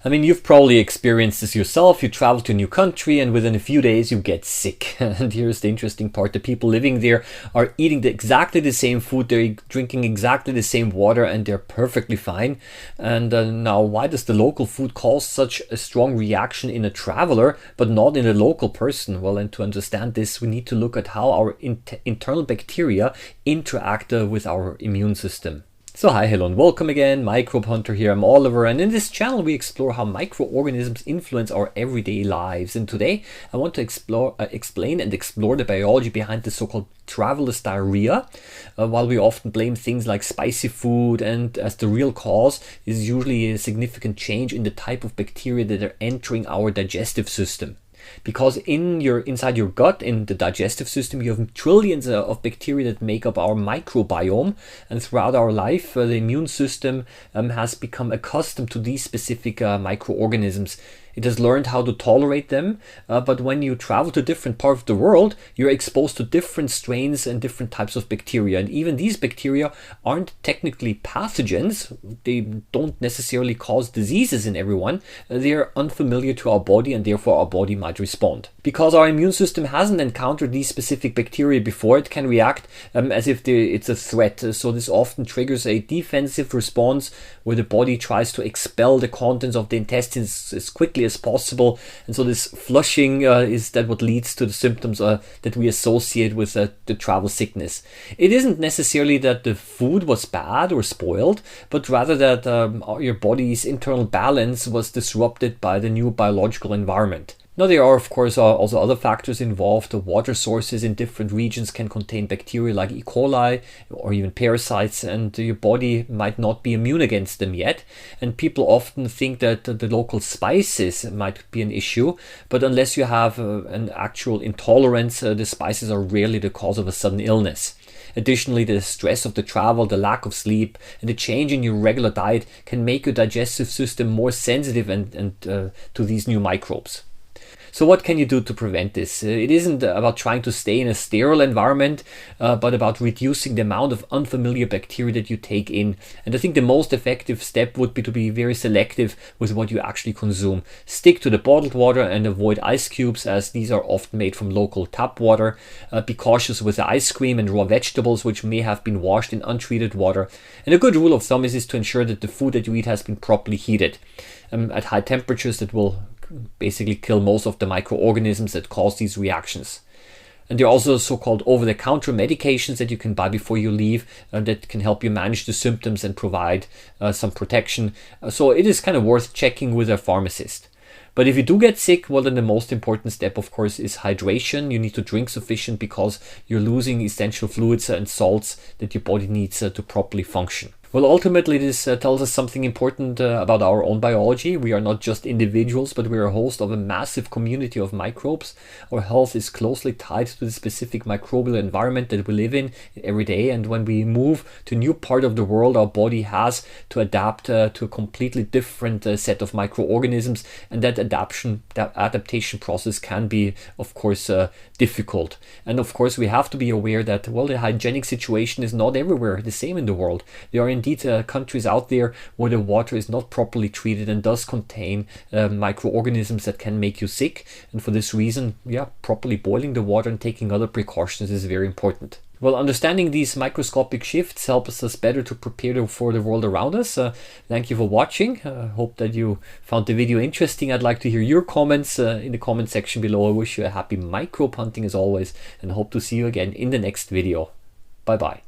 I mean, you've probably experienced this yourself. You travel to a new country and within a few days you get sick. And here's the interesting part. The people living there are eating exactly the same food, they're drinking exactly the same water, and they're perfectly fine. And now, why does the local food cause such a strong reaction in a traveler, but not in a local person? Well, and to understand this, we need to look at how our internal bacteria interact with our immune system. So hi, hello and welcome again, Microbehunter here, I'm Oliver, and in this channel we explore how microorganisms influence our everyday lives. And today I want to explain and explore the biology behind the so-called traveler's diarrhea. While we often blame things like spicy food and as the real cause is usually a significant change in the type of bacteria that are entering our digestive system. Because inside your gut, in the digestive system, you have trillions of bacteria that make up our microbiome, and throughout our life the immune system has become accustomed to these specific microorganisms. It has learned how to tolerate them, but when you travel to different parts of the world, you're exposed to different strains and different types of bacteria. And even these bacteria aren't technically pathogens. They don't necessarily cause diseases in everyone. They are unfamiliar to our body, and therefore our body might respond. Because our immune system hasn't encountered these specific bacteria before, it can react as if it's a threat. So this often triggers a defensive response where the body tries to expel the contents of the intestines as quickly as possible, and so this flushing is that what leads to the symptoms that we associate with the travel sickness. It isn't necessarily that the food was bad or spoiled, but rather that your body's internal balance was disrupted by the new biological environment. Now, there are, of course, also other factors involved. The water sources in different regions can contain bacteria like E. coli or even parasites, and your body might not be immune against them yet. And people often think that the local spices might be an issue, but unless you have an actual intolerance, the spices are rarely the cause of a sudden illness. Additionally, the stress of the travel, the lack of sleep, and the change in your regular diet can make your digestive system more sensitive and to these new microbes. So what can you do to prevent this? It isn't about trying to stay in a sterile environment, but about reducing the amount of unfamiliar bacteria that you take in. And I think the most effective step would be to be very selective with what you actually consume. Stick to the bottled water and avoid ice cubes, as these are often made from local tap water. Be cautious with the ice cream and raw vegetables, which may have been washed in untreated water. And a good rule of thumb is to ensure that the food that you eat has been properly heated. At high temperatures, that will basically kill most of the microorganisms that cause these reactions. And there are also so-called over-the-counter medications that you can buy before you leave that can help you manage the symptoms and provide some protection. So it is kind of worth checking with a pharmacist. But if you do get sick, well, then the most important step, of course, is hydration. You need to drink sufficient because you're losing essential fluids and salts that your body needs to properly function. Well, ultimately, this tells us something important about our own biology. We are not just individuals, but we are a host of a massive community of microbes. Our health is closely tied to the specific microbial environment that we live in every day. And when we move to a new part of the world, our body has to adapt to a completely different set of microorganisms. And that adaptation process can be, of course, difficult. And of course, we have to be aware that, well, the hygienic situation is not everywhere the same in the world. There are indeed countries out there where the water is not properly treated and does contain microorganisms that can make you sick. And for this reason, properly boiling the water and taking other precautions is very important. Well, understanding these microscopic shifts helps us better to prepare for the world around us. Thank you for watching. Hope that you found the video interesting. I'd like to hear your comments in the comment section below. I wish you a happy microbe hunting as always, and hope to see you again in the next video. Bye bye.